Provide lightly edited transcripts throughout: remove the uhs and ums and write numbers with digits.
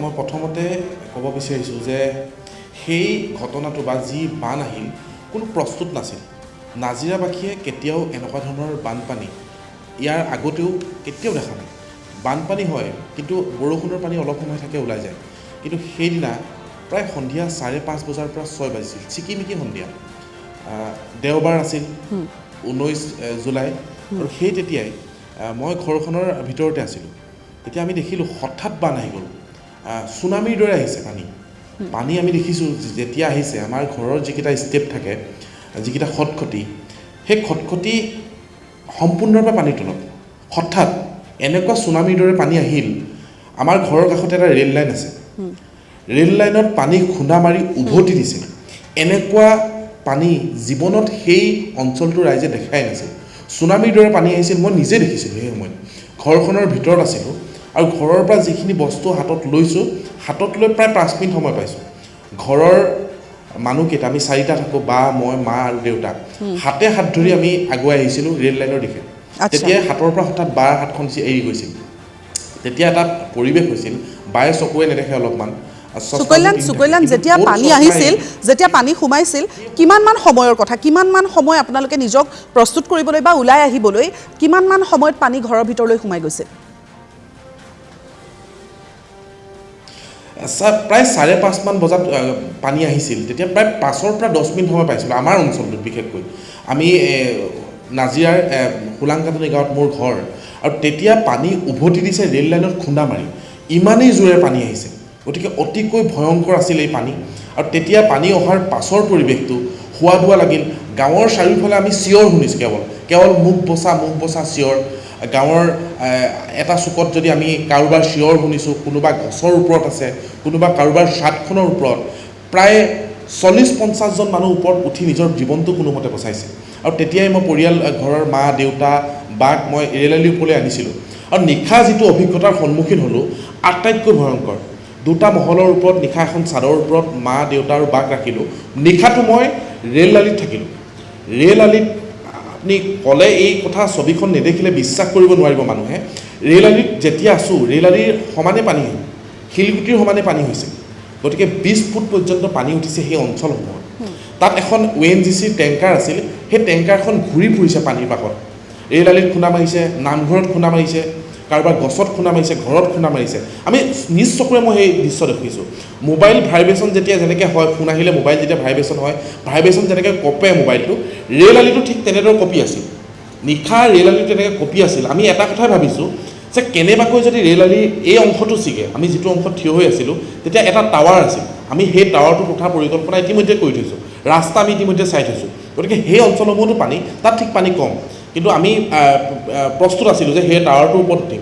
মই প্ৰথমতে ক'ব বিচাৰিছোঁ যে সেই ঘটনাটো বা যি বান আহিল কোনো প্ৰস্তুত নাছিল। নাজিৰাবাসীয়ে কেতিয়াও এনেকুৱা ধৰণৰ বানপানী ইয়াৰ আগতেও কেতিয়াও দেখা নাই। বানপানী হয় কিন্তু বৰষুণৰ পানী অলপ সময় থাকে ওলাই যায়, কিন্তু সেইদিনা প্ৰায় সন্ধিয়া 5:30 বজাৰ পৰা 6 বাজিছিল, চিকিমিকি সন্ধিয়া। দেওবাৰ আছিল, 19 জুলাই, আৰু সেই তেতিয়াই মই ঘৰখনৰ ভিতৰতে আছিলোঁ। তেতিয়া আমি দেখিলোঁ হঠাৎ বান আহি গ'ল, চুনামীৰ দৰে আহিছে পানী আমি দেখিছোঁ যেতিয়া আহিছে। আমাৰ ঘৰৰ যিকেইটা ষ্টেপ থাকে, যিকেইটা খটখটি, সেই খটখটি সম্পূৰ্ণৰূপে পানীৰ তলত। হঠাৎ এনেকুৱা চুনামীৰ দৰে পানী আহিল। আমাৰ ঘৰৰ কাষতে এটা ৰেল লাইন আছে, ৰেল লাইনত পানী খুন্দা মাৰি উভতি দিছে। এনেকুৱা পানী জীৱনত সেই অঞ্চলটোৰ ৰাইজে দেখাই নাছিল। চুনামীৰ দৰে পানী আহিছিল, মই নিজে দেখিছিলোঁ সেই সময়ত। ঘৰখনৰ ভিতৰত আছিলোঁ আৰু ঘৰৰ পৰা যিখিনি বস্তু হাতত লৈছোঁ, হাতত লৈ প্ৰায় 5 মিনিট সময় পাইছোঁ। ঘৰৰ মানুহকেইটা, আমি 4টা থাকোঁ, বা মই, মা আৰু দেউতা, হাতে হাত ধৰি আমি আগুৱাই আহিছিলোঁ ৰেল লাইনৰ দিশে। তেতিয়াই হাতৰ পৰা হঠাৎ বাৰ হাতখন এৰি গৈছিল। তেতিয়া এটা পৰিৱেশ হৈছিল, বায়ে চকুৱে নেদেখে অলপমান। সুকল্যাণ, যেতিয়া পানী আহিছিল, যেতিয়া পানী সোমাইছিল, কিমানমান সময়ৰ কথা, কিমানমান সময় আপোনালোকে নিজক প্ৰস্তুত কৰিবলৈ বা ওলাই আহিবলৈ কিমানমান সময়ত পানী ঘৰৰ ভিতৰলৈ সোমাই গৈছিল? প্ৰায় 5:30 মান বজাত পানী আহিছিল। তেতিয়া প্ৰায় 5 পৰা 10 মিনিট সময় পাইছিলোঁ আমাৰ অঞ্চলটোত। বিশেষকৈ আমি নাজিৰাৰ হোলাংকাটনি গাঁৱত মোৰ ঘৰ, আৰু তেতিয়া পানী উভতি দিছে ৰেল লাইনত খুন্দা মাৰি। ইমানেই জোৰে পানী আহিছে, গতিকে অতিকৈ ভয়ংকৰ আছিল এই পানী। আৰু তেতিয়া পানী অহাৰ পাছৰ পৰিৱেশটো হোৱা দোৱা লাগিল। গাঁৱৰ চাৰিওফালে আমি চিঞৰ শুনিছোঁ, কেৱল মুখ বচা চিঞৰ। গাঁৱৰ এটা চুকত যদি আমি কাৰোবাৰ চিঞৰ শুনিছোঁ, কোনোবা গছৰ ওপৰত আছে, কোনোবা কাৰোবাৰ চাদখনৰ ওপৰত, প্ৰায় 40-50জন মানুহ ওপৰত উঠি নিজৰ জীৱনটো কোনোমতে বচাইছে। আৰু তেতিয়াই মই পৰিয়াল, ঘৰৰ মা, দেউতা, বাক মই ৰেল ওপৰলৈ আনিছিলোঁ। আৰু নিশা যিটো অভিজ্ঞতাৰ সন্মুখীন হ'লোঁ, আটাইতকৈ ভয়ংকৰ। 2টা মহলৰ ওপৰত নিশা এখন চাদৰ ওপৰত মা, দেউতা আৰু বাক ৰাখিলোঁ। নিশাটো মই ৰেল আলিত থাকিলোঁ। ৰেল আলিত আপুনি ক'লে এই কথা, ছবিখন নেদেখিলে বিশ্বাস কৰিব নোৱাৰিব মানুহে। ৰেল আলিত যেতিয়া আছোঁ, ৰেল আলিৰ সমানে পানী, শিলগুটিৰ সমানে পানী হৈছে। গতিকে 20 ফুট পৰ্যন্ত পানী উঠিছে সেই অঞ্চলসমূহত। তাত এখন ONGC টেংকাৰ আছিল, সেই টেংকাৰখন ঘূৰি ফুৰিছে পানীৰ পাকত। ৰেল আলিত খুন্দা মাৰিছে, নামঘৰত খুন্দা মাৰিছে, কাৰোবাৰ গছত খুন্দা মাৰিছে, ঘৰত খুন্দা মাৰিছে। আমি নিজ চকুৰে মই সেই দৃশ্য দেখিছোঁ। মোবাইল ভাইব্ৰেশ্যন যেতিয়া যেনেকৈ হয়, ফোন আহিলে মোবাইল যেতিয়া ভাইব্ৰেশ্যন হয়, ভাইব্ৰেশ্যন যেনেকৈ কঁপে মোবাইলটো, ৰেল আলিটো ঠিক তেনেদৰে কঁপি আছিল। নিশা ৰেল আলিটো তেনেকৈ কঁপি আছিল। আমি এটা কথাই ভাবিছোঁ যে কেনেবাকৈ যদি ৰেল আলিৰ এই অংশটো ছিগে, আমি যিটো অংশত থিয় হৈ আছিলোঁ, তেতিয়া এটা টাৱাৰ আছিল। আমি সেই টাৱাৰটোত উঠাৰ পৰিকল্পনা ইতিমধ্যে কৰি থৈছোঁ, ৰাস্তা আমি ইতিমধ্যে চাই থৈছোঁ। গতিকে সেই অঞ্চলসমূহতো পানী, তাত ঠিক পানী কম, কিন্তু আমি প্ৰস্তুত আছিলোঁ যে সেই টাৱাৰটোৰ ওপৰত উঠিম।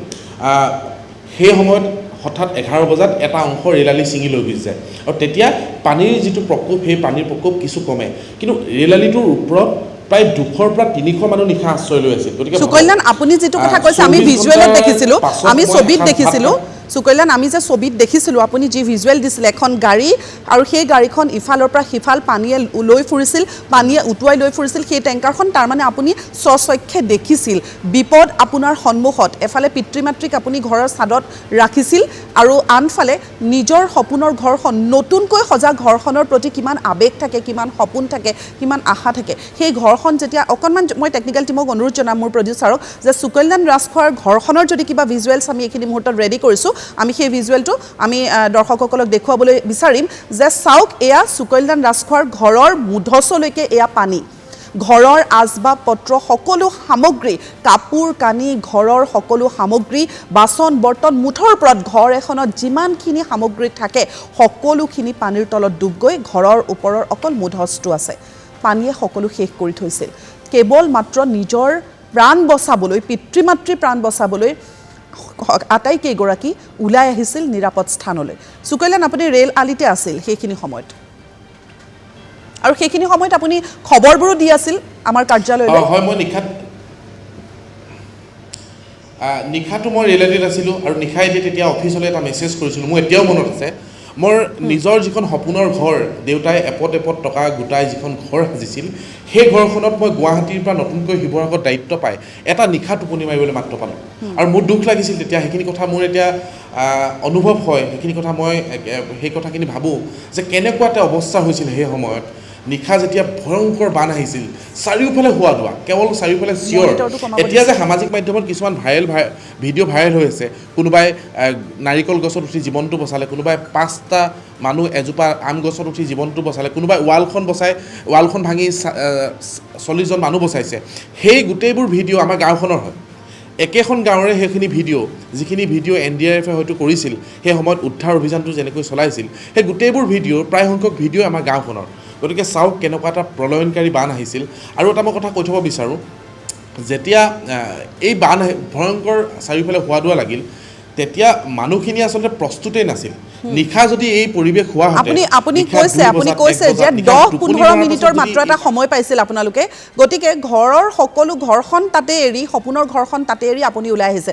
সেই সময়ত হঠাৎ 11 বজাত এটা অংশ ৰেল আলি ছিঙি লৈ গুচি যায়, আৰু তেতিয়া পানীৰ যিটো প্ৰকোপ, সেই পানীৰ প্ৰকোপ কিছু কমে। কিন্তু ৰেল আলিটোৰ ওপৰত প্ৰায় 200 পৰা 300 মানুহ নিশা আশ্ৰয় লৈ আছিল। গতিকে সুকল্যাণ, আপুনি যিটো কথা কৈছে, আমি ভিজুৱেলত দেখিছিলোঁ, আমি ছবিত দেখিছিলোঁ। সুকল্যাণ, আমি যে ছবিত দেখিছিলোঁ, আপুনি যি ভিজুৱেল দিছিলে, এখন গাড়ী, আৰু সেই গাড়ীখন ইফালৰ পৰা সিফাল পানীয়ে লৈ ফুৰিছিল, পানীয়ে উটুৱাই লৈ ফুৰিছিল সেই টেংকাৰখন। তাৰমানে আপুনি স্বচক্ষে দেখিছিল বিপদ আপোনাৰ সন্মুখত। এফালে পিতৃ মাতৃক আপুনি ঘৰৰ ছাদত ৰাখিছিল, আৰু আনফালে নিজৰ সপোনৰ ঘৰখন, নতুনকৈ সজা ঘৰখনৰ প্ৰতি কিমান আৱেগ থাকে, কিমান সপোন থাকে, কিমান আশা থাকে। সেই ঘৰখন যেতিয়া অকণমান, মই টেকনিকেল টিমক অনুৰোধ জনাম, মোৰ প্ৰডিউচাৰক, যে সুকল্যাণ ৰাজখোৱাৰ ঘৰখনৰ যদি কিবা ভিজুৱেলছ আমি এইখিনি মুহূৰ্তত ৰেডি কৰিছোঁ, আমি সেই ভিজুৱেলটো আমি দৰ্শকসকলক দেখুৱাবলৈ বিচাৰিম যে চাওক, এয়া সুকল্যাণ ৰাজখোৱাৰ ঘৰৰ মুধচলৈকে এয়া পানী। ঘৰৰ আচবাব পত্ৰ, সকলো সামগ্ৰী, কাপোৰ কানি, ঘৰৰ সকলো সামগ্ৰী, বাচন বৰ্তন, মুঠৰ ওপৰত ঘৰ এখনত যিমানখিনি সামগ্ৰী থাকে, সকলোখিনি পানীৰ তলত ডুব গৈ ঘৰৰ ওপৰৰ অকল মুধচটো আছে। পানীয়ে সকলো শেষ কৰি থৈছিল। কেৱল মাত্ৰ নিজৰ প্ৰাণ বচাবলৈ, পিতৃ মাতৃৰ প্ৰাণ বচাবলৈ আটাইকেইগৰাকী ওলাই আহিছিল নিৰাপদ স্থানলৈ। সুকল্যাণ, আপুনি ৰেল আলিতে আছিল সেইখিনি সময়ত, আৰু সেইখিনি সময়ত আপুনি খবৰবোৰো দি আছিল আমাৰ কাৰ্যালয়লৈ। হয়, মই নিশাটো মই ৰেল আলিত আছিলোঁ, আৰু নিশাই তেতিয়া অফিচলৈ এটা মেছেজ কৰিছিলোঁ, মোৰ এতিয়াও মনত আছে। মোৰ নিজৰ যিখন সপোনৰ ঘৰ দেউতাই এপদ এপদ টকা গোটাই যিখন ঘৰ সাজিছিল সেই ঘৰখনত মই গুৱাহাটীৰ পৰা নতুনকৈ শিৱসাগৰত দায়িত্ব পাই এটা নিশা টোপনি মাৰিবলৈ মাত্ৰ পালোঁ আৰু মোৰ দুখ লাগিছিল তেতিয়া সেইখিনি কথা মোৰ এতিয়া অনুভৱ হয় সেইখিনি কথা মই সেই কথাখিনি ভাবোঁ যে কেনেকুৱা এটা অৱস্থা হৈছিল সেই সময়ত নিশা যেতিয়া ভয়ংকৰ বান আহিছিল চাৰিওফালে হোৱা দোৱা কেৱল চাৰিওফালে চিঞৰ এতিয়া যে সামাজিক মাধ্যমত কিছুমান ভিডিঅ' ভাইৰেল হৈ আছে কোনোবাই নাৰিকল গছত উঠি জীৱনটো বচালে কোনোবাই 5টা মানুহ এজোপা আম গছত উঠি জীৱনটো বচালে কোনোবাই ৱালখন ভাঙি 40জন মানুহ বচাইছে সেই গোটেইবোৰ ভিডিঅ' আমাৰ গাঁওখনৰ হয় একেখন গাঁৱৰে সেইখিনি ভিডিঅ' যিখিনি ভিডিঅ' NDRFে হয়তো কৰিছিল সেই সময়ত উদ্ধাৰ অভিযানটো যেনেকৈ চলাইছিল সেই গোটেইবোৰ ভিডিঅ' প্ৰায় সংখ্যক ভিডিঅ' আমাৰ গাঁওখনৰ গতিকে চাওক কেনেকুৱা এটা প্ৰলয়নকাৰী বান আহিছিল আৰু এটা মই কথা কৈ থ'ব বিচাৰোঁ যেতিয়া এই বান ভয়ংকৰ চাৰিওফালে হোৱা দোৱা লাগিল তেতিয়া মানুহখিনি আচলতে প্ৰস্তুতেই নাছিল নিশা যদি এই পৰিৱেশ হোৱা আপুনি কৈছে যে 10-15 মিনিটৰ মাত্ৰ এটা সময় পাইছিল আপোনালোকে গতিকে ঘৰখন তাতে এৰি সপোনৰ ঘৰখন তাতে এৰি আপুনি ওলাই আহিছে